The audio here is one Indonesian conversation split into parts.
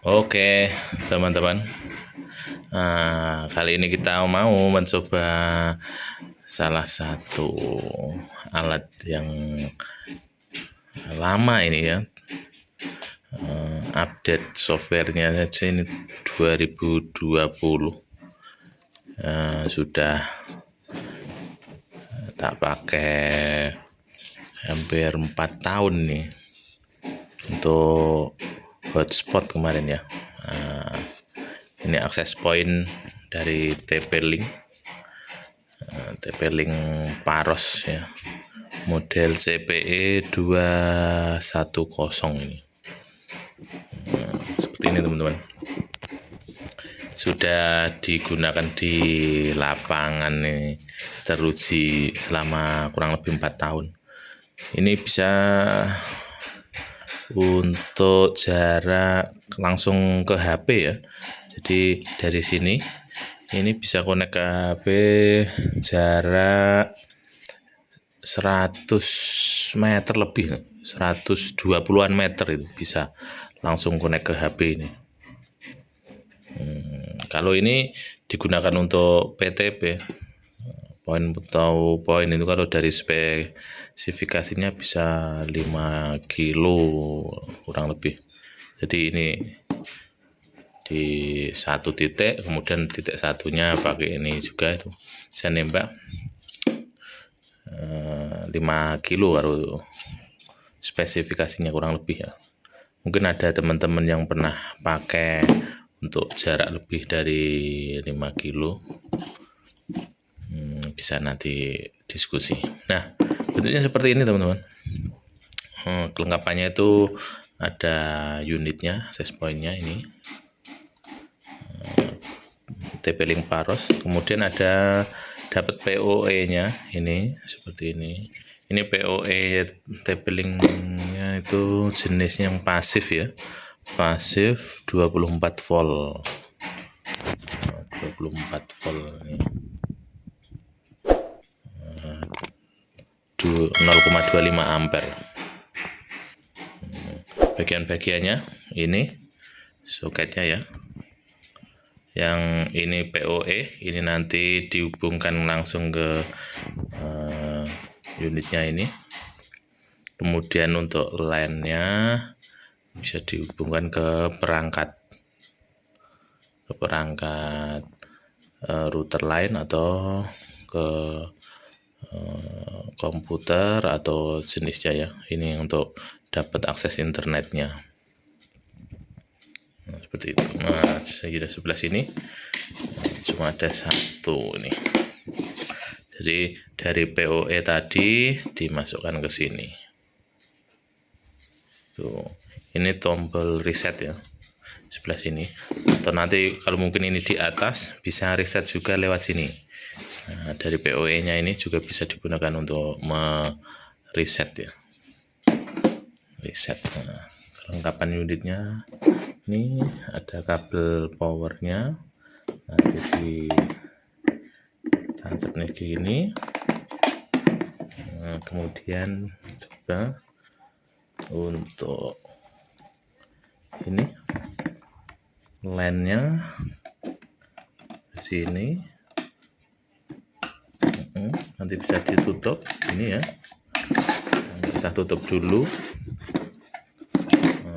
Oke, teman-teman. Kali ini kita mau mencoba salah satu alat yang lama ini ya. Update softwarenya saja ini 2020. Sudah tak pakai hampir 4 tahun nih untuk hotspot kemarin ya. Ini akses point dari TP-Link Paros ya, model CPE 210 ini. Seperti ini teman-teman, sudah digunakan di lapangan nih, teruji selama kurang lebih 4 tahun. Ini bisa untuk jarak langsung ke HP ya. Jadi dari sini ini bisa connect ke HP jarak 100 meter lebih, 120-an meter itu bisa langsung connect ke HP ini. Kalau ini digunakan untuk PTP, poin atau poin itu kalau dari spesifikasinya bisa 5 kilo kurang lebih. Jadi ini di satu titik, kemudian titik satunya pakai ini juga, itu bisa nembak 5 kilo baru spesifikasinya kurang lebih ya. Mungkin ada teman-teman yang pernah pakai untuk jarak lebih dari 5 kilo, bisa nanti diskusi. Nah, bentuknya seperti ini teman-teman. Kelengkapannya itu ada unitnya, access point-nya ini, TP-Link Paros, kemudian ada dapat PoE-nya ini seperti ini. Ini PoE TP-Link-nya itu jenisnya yang pasif ya, pasif 24 volt. 24 volt ini, 0,25 ampere. Bagian-bagiannya ini soketnya ya. Yang ini PoE, ini nanti dihubungkan langsung ke unitnya ini. Kemudian untuk line-nya bisa dihubungkan ke perangkat router line atau ke komputer atau jenisnya ya. Ini untuk dapat akses internetnya. Nah, seperti itu. Nah, saya sebelah sini cuma ada satu ini. Jadi dari PoE tadi dimasukkan ke sini. Tuh, ini tombol reset ya, sebelah sini. Atau nanti kalau mungkin ini di atas bisa reset juga lewat sini. Nah, dari PoE-nya ini juga bisa digunakan untuk mereset ya. Reset. Nah, kelengkapan unitnya ini ada kabel powernya, nanti ditancap nih gini. Nah, kemudian coba untuk ini line-nya di sini, nanti bisa ditutup ini ya, bisa tutup dulu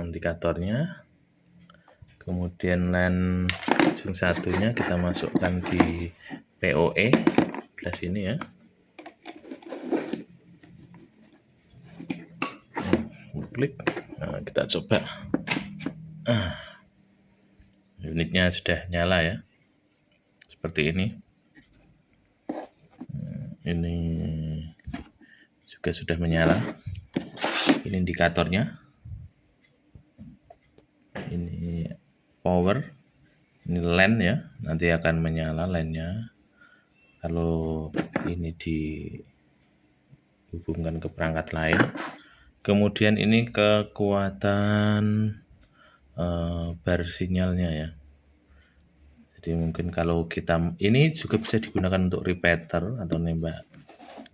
indikatornya. Kemudian line ujung satunya kita masukkan di PoE sebelah sini ya. Klik. Nah, kita coba. Unitnya sudah nyala ya, seperti ini. Ini juga sudah menyala. Ini indikatornya. Ini power, ini line ya, nanti akan menyala line-nya kalau ini dihubungkan ke perangkat lain. Kemudian ini kekuatan bar sinyalnya ya. Jadi mungkin kalau kita ini juga bisa digunakan untuk repeater atau nembak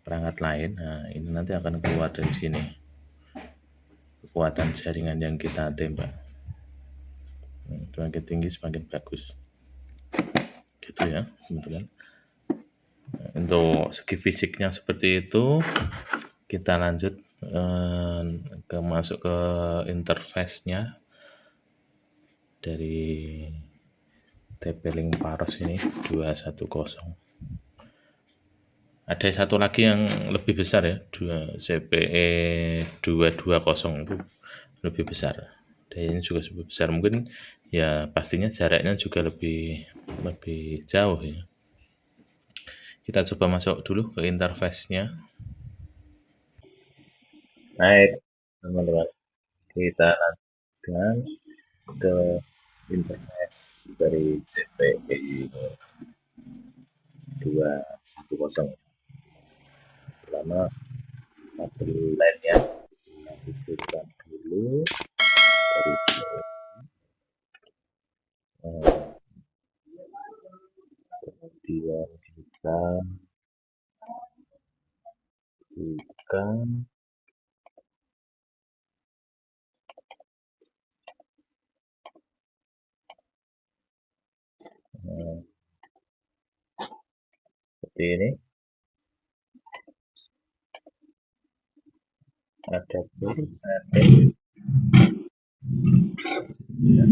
perangkat lain. Nah, ini nanti akan keluar dari sini kekuatan jaringan yang kita tembak. Semakin tinggi semakin bagus. Gitu ya, teman-teman. Untuk segi fisiknya seperti itu, kita lanjut masuk ke interface-nya dari TP-Link Paros ini 210. Ada satu lagi yang lebih besar ya, CPE 220 itu lebih besar. Dan ini juga lebih besar, mungkin ya pastinya jaraknya juga lebih jauh ya. Kita coba masuk dulu ke interface-nya. Baik, teman-teman, kita lanjutkan ke interface dari CPE 210. Pertama, kabel LAN-nya kita hidupkan dulu dari kemudian kita buka seperti ini, ada setting ya.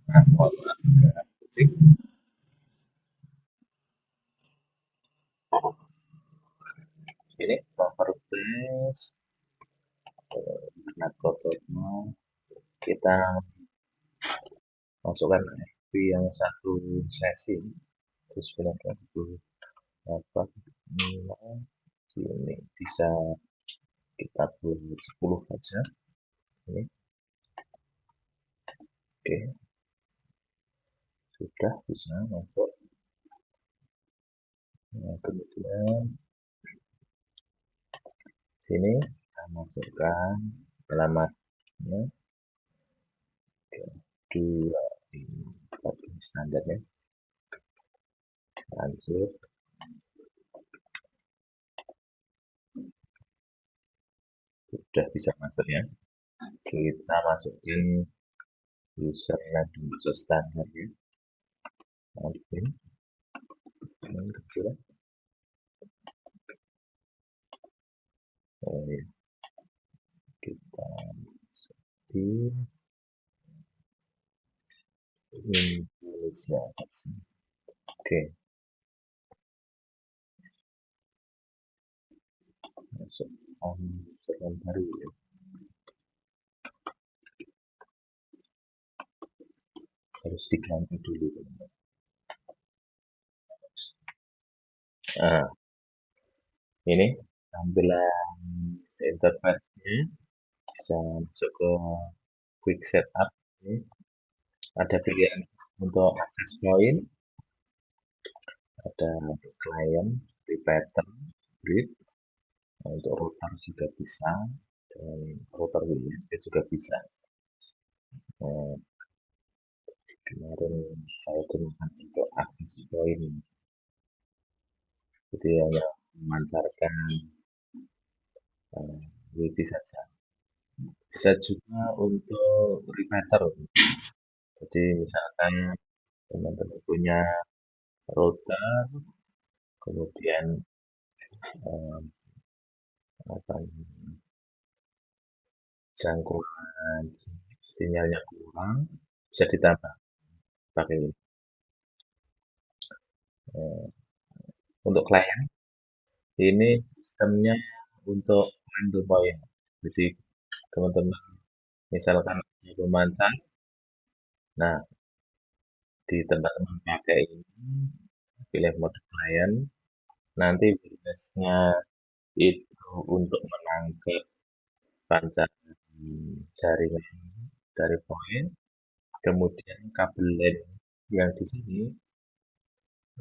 Nah, musik ini properties internet protokol, kita masukkan IP yang satu sesi, terus gunakan apa ini bisa kita buat 10 saja ini. Oke, sudah bisa masuk. Nah, kemudian sini kita masukkan alamatnya. Oke, 2 ini standarnya. Lanjut, sudah bisa masuk ya. Kita masukin username dan password standar ya. Oke, ini kecil. Oh ya, kita masukin Indonesia. Oke, masuk username baru ya. Harus diganti dulu teman-teman. Nah, ini tampilan interface-nya, bisa masuk ke quick setup ini. Ada pilihan untuk access point, ada untuk klien, repeater, grid. Nah, untuk router juga bisa, dan router USB juga bisa. Nah, kemarin saya gunakan untuk access point, jadi hanya memancarkan WiFi saja. Bisa juga untuk repeater, jadi misalkan teman-teman punya router, kemudian apa jangkauan sinyalnya kurang, bisa ditambah pakai ini. Untuk klien ini sistemnya untuk point to point, jadi teman-teman misalkan memancar, nah di teman-teman pakai ini pilih mode klien, nanti wirelessnya itu untuk menangkap pancaran jaringan dari poin, kemudian kabel LAN yang di sini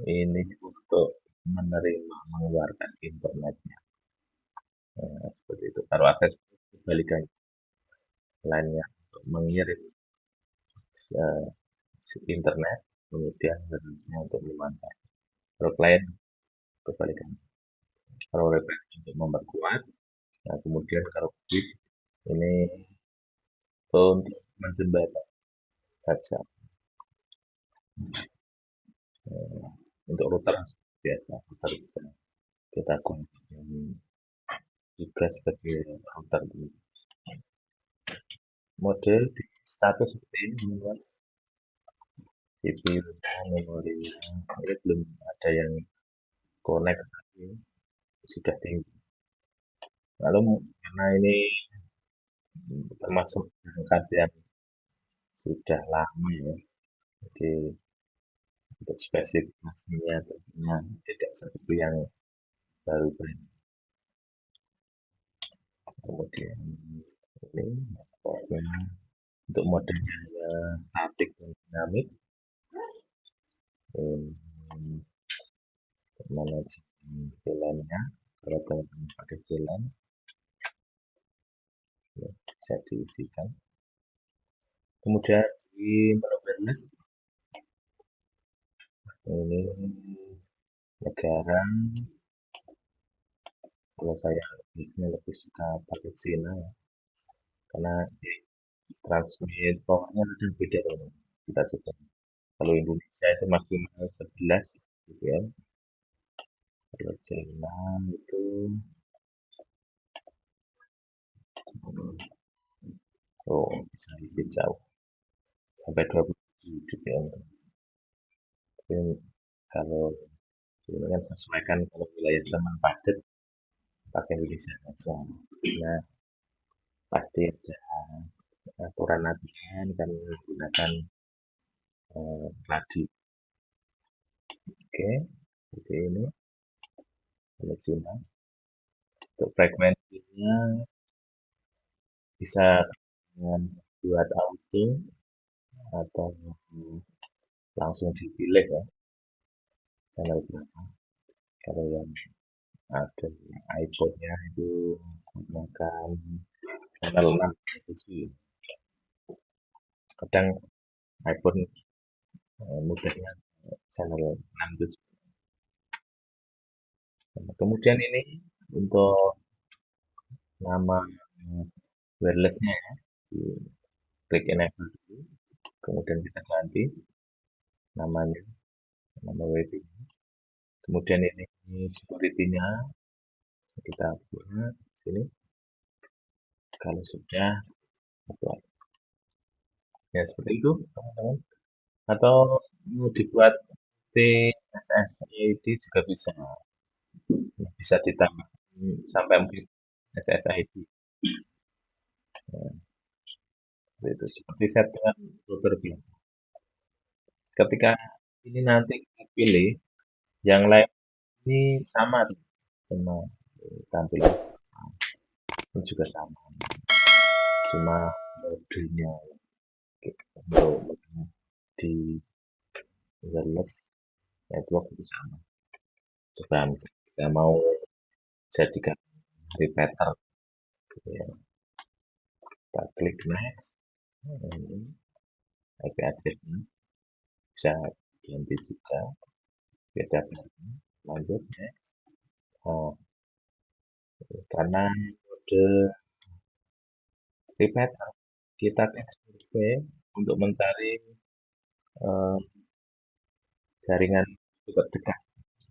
ini untuk menerima mengeluarkan internetnya. Nah, seperti itu. Kalau akses kebalikan lainnya untuk mengirim internet, kemudian harusnya untuk memancar. Kalau klien kebalikan. Kalau request untuk memperkuat, nah kemudian kalau bit ini untuk menjembatani baca. Untuk router biasa, router bisa kita gunakan juga sebagai router. Model di status seperti ini teman-teman, CPU-nya, memorinya, ini belum ada yang connect, sudah tinggi. Lalu karena ini termasuk perangkat yang sudah lama ya, jadi untuk spesifikasinya tentunya tidak seperti yang baru. Kemudian ini untuk modelnya statik dan dinamik, manajemen VLAN-nya, kalau teman-teman pakai VLAN ya, bisa diisikan. Kemudian di menu wireless ini negara, kalau saya biasanya lebih suka pakai Cina ya, karena transmit powernya lebih beda dengan kita coba. Kalau Indonesia itu maksimal 11 gitu ya, kalau China itu bisa lebih jauh sampai 27 gitu ya. Tapi kalau ini kan sesuaikan, kalau wilayah teman padat pakai Indonesia saja. Nah, pasti ada aturan-aturan kan menggunakan radio. Oke, seperti ini Cina. Untuk frekuensinya bisa dengan buat auto atau langsung dipilih ya channel berapa. Kalau yang ada iPhone-nya itu menggunakan channel 6 itu kadang iPhone mudahnya channel 6 itu. Kemudian ini untuk nama wirelessnya ya, di klik enable dulu, kemudian kita ganti namanya, nama WP. Kemudian ini security-nya kita buat sini. Kalau sudah buat ya seperti itu teman-teman. Atau mau dibuat SSID juga bisa, bisa ditambah sampai mungkin SSID. Nah, itu seperti settingan router biasa. Ketika ini nanti kita pilih, yang lain ini sama sama tampilan ini juga sama, cuma modenya untuk di wireless network itu sama. Coba misalnya kita mau jadikan repeater gitu ya, kita klik next, ini IP address-nya bisa ganti juga, beda lanjut next. Oh, karena mode repeater kita klik survei untuk mencari jaringan super dekat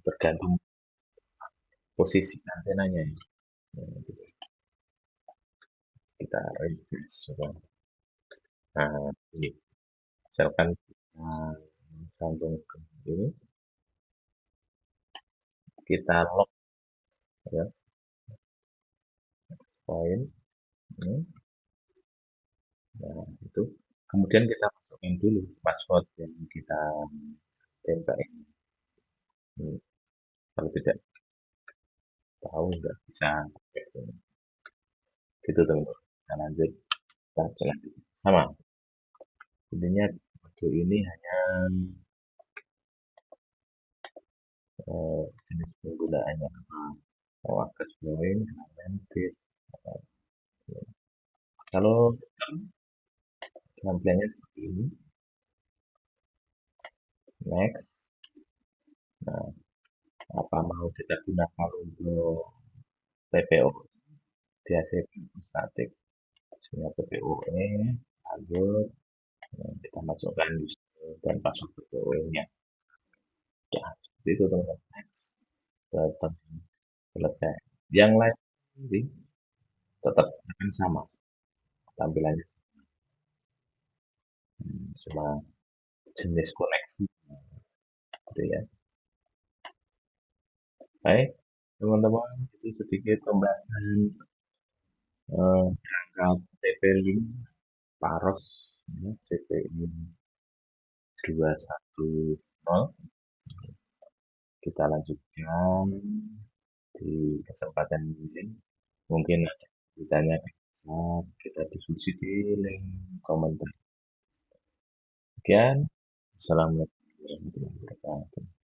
bergantung posisi antenanya ya. Kita refresh coba. Nah, ini misalkan kita sambung ke ini, kita lock ya, poin ini. Nah, itu kemudian kita masukkan dulu password yang kita tempel ini. Kalau tidak tahu nggak bisa gitu teman-teman. Kita lanjut, kita jalan sama. Intinya video ini hanya jenis penggunaannya apa, mau akses join, nanti kalau tampilannya seperti ini. Next. Nah, apa mau kita gunakan untuk TPO dihasilkan statik, misalnya TPO ini lanjut, nah, kita kita masukkan user dan password PO-nya. Ya, seperti itu teman-teman. Next. Tetap selesai. Yang lain nanti tetap akan sama tampilannya. Cuma jenis koneksi gitu ya. Baik, teman-teman, itu sedikit pembahasan perangkat TP5 Paros ya, CPI 210. Kita lanjutkan di kesempatan ini. Mungkin ada ditanya bisa kita diskusi di link komentar. Sekian. Assalamualaikum warahmatullahi wabarakatuh.